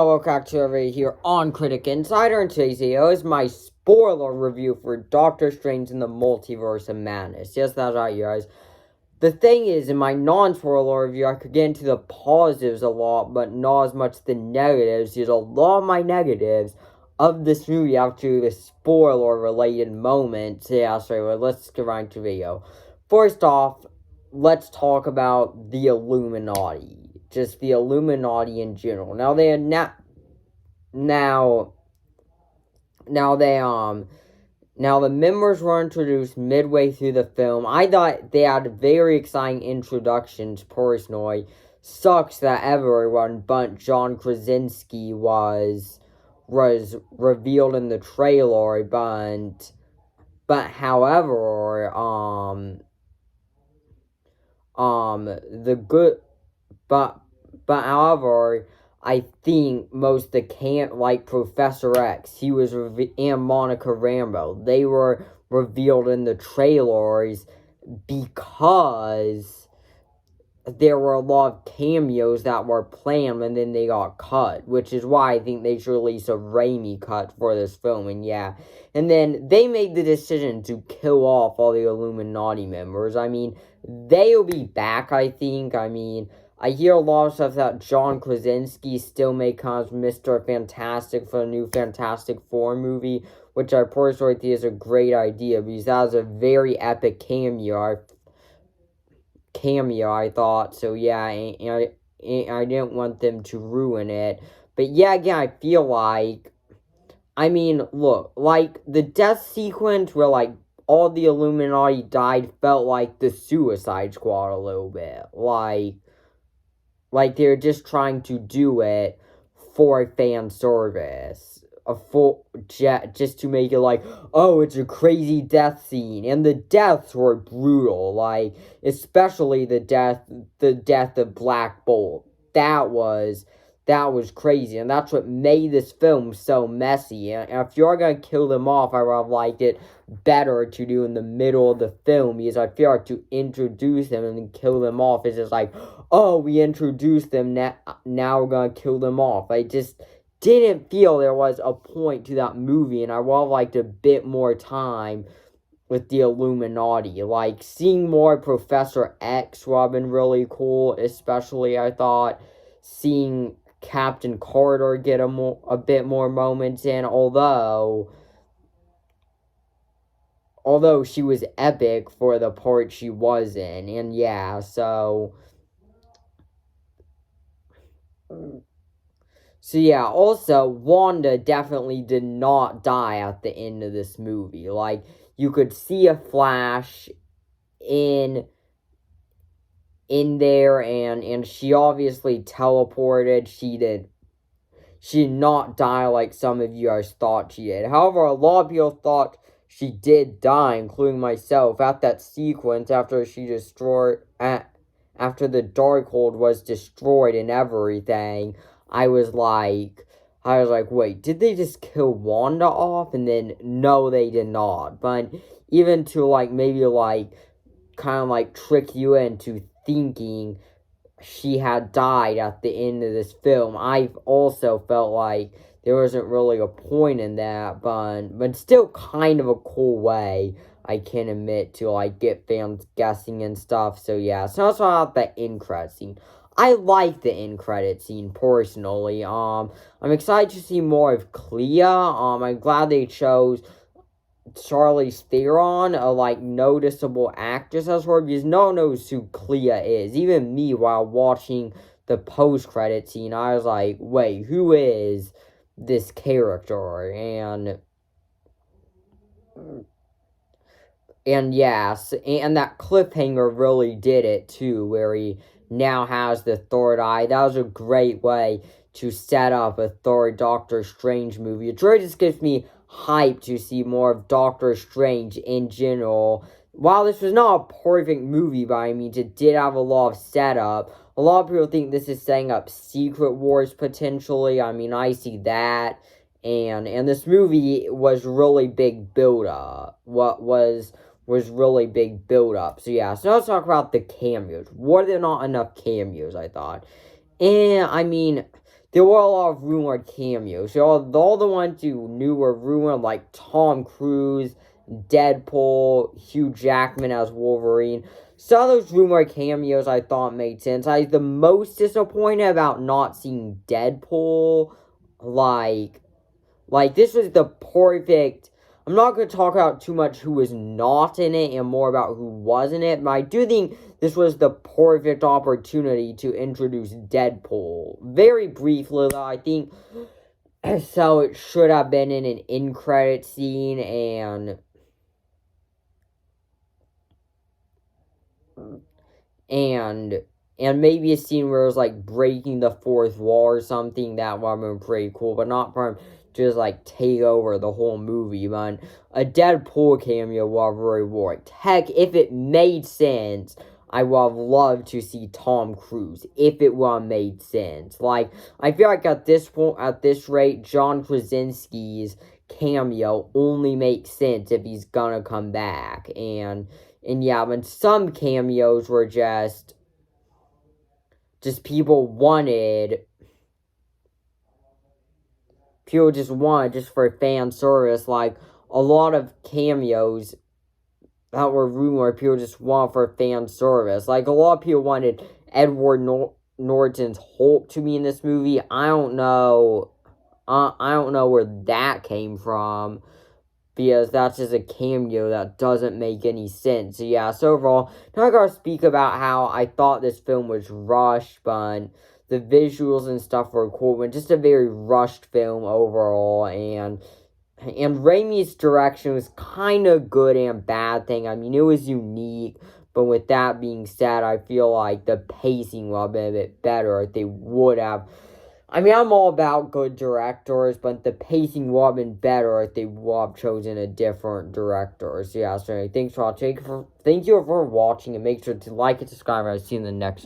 welcome back to everybody here on Critic Insider, and today's video is my spoiler review for Doctor Strange in the Multiverse of Madness. Yes, that's right, you guys. The thing is, in my non-spoiler review, I could get into the positives a lot, but not as much the negatives. There's a lot of my negatives of this movie after the spoiler-related moments. Yeah, so let's get right into the video. First off, let's talk about the Illuminati. Just the Illuminati in general. Now the members were introduced midway through the film. I thought they had very exciting introductions personally. Sucks that everyone but John Krasinski was revealed in the trailer, but however, however, I think most the can't like Professor X, he was and Monica Rambeau, they were revealed in the trailers because there were a lot of cameos that were planned and then they got cut, which is why I think they should release a Raimi cut for this film. And yeah, and then they made the decision to kill off all the Illuminati members. I mean, they'll be back, I think. I mean, I hear a lot of stuff that John Krasinski still may come as Mr. Fantastic for the new Fantastic Four movie, which I personally think is a great idea because that was a very epic cameo, I thought. So yeah, and I didn't want them to ruin it. But yeah, again, I feel like, I mean, look, like, the death sequence where, like, all the Illuminati died felt like the Suicide Squad a little bit. Like they're just trying to do it for fan service. Just to make it like, oh, it's a crazy death scene. And the deaths were brutal. Like, especially the death of Black Bolt. That was crazy. And that's what made this film so messy. And if you're going to kill them off, I would have liked it better to do in the middle of the film. Because I feel like to introduce them and then kill them off is just like, oh, we introduced them, now we're going to kill them off. I just didn't feel there was a point to that movie, and I would have liked a bit more time with the Illuminati. Like, seeing more Professor X would have been really cool, especially, I thought, seeing Captain Carter get a bit more moments in, although she was epic for the part she was in, and yeah, so yeah, also, Wanda definitely did not die at the end of this movie. Like, you could see a flash in there, and she obviously teleported. She did not die like some of you guys thought she did. However, a lot of people thought she did die, including myself, at that sequence after after the Darkhold was destroyed and everything. I was like, wait, did they just kill Wanda off? And then, no, they did not. But even to, like, maybe, like, kind of, like, trick you into thinking she had died at the end of this film, I've also felt like there wasn't really a point in that, but still kind of a cool way, I can admit, to, like, get fans guessing and stuff. So yeah, so that's about the end credit scene. I like the end credit scene personally. I'm excited to see more of Clea. I'm glad they chose Charlize Theron, a, like, noticeable actress as her, because no one knows who Clea is. Even me, while watching the post-credit scene, I was like, wait, who is this character? And yes, and that cliffhanger really did it too, where he now has the third eye. That was a great way to set up a third Doctor Strange movie. It really just gives me hype to see more of Doctor Strange in general. While this was not a perfect movie by any means, it did have a lot of setup. A lot of people think this is setting up Secret Wars potentially. I mean, I see that. And this movie was really big build-up. What was really big build-up. So yeah, so let's talk about the cameos. Were there not enough cameos, I thought? And, I mean, there were a lot of rumored cameos. So all the ones you knew were rumored, like Tom Cruise, Deadpool, Hugh Jackman as Wolverine. Some of those rumored cameos I thought made sense. I was the most disappointed about not seeing Deadpool. Like this was the perfect. I'm not going to talk about too much who was not in it and more about who was in it, but I do think this was the perfect opportunity to introduce Deadpool. Very briefly, though, I think so it should have been in an end-credit scene and maybe a scene where it was like breaking the fourth wall or something. That would have been pretty cool, but not for him just like take over the whole movie. But a Deadpool cameo would have really worked. Heck, if it made sense, I would have loved to see Tom Cruise if it would have made sense. Like, I feel like at this point, at this rate, John Krasinski's cameo only makes sense if he's gonna come back. And yeah, but some cameos were just people just wanted just for fan service. Like, a lot of cameos that were rumored, people just want for fan service. Like, a lot of people wanted Edward Norton's Hulk to be in this movie. I don't know where that came from, because that's just a cameo that doesn't make any sense. So yeah, so overall, now I gotta speak about how I thought this film was rushed, but the visuals and stuff were cool, but just a very rushed film overall. And Raimi's direction was kind of good and bad thing. I mean, it was unique, but with that being said, I feel like the pacing would have been a bit better if they would have. I mean, I'm all about good directors, but the pacing would have been better if they would have chosen a different director. So yeah, so thanks for watching. Thank you for watching, and make sure to like and subscribe. I'll see you in the next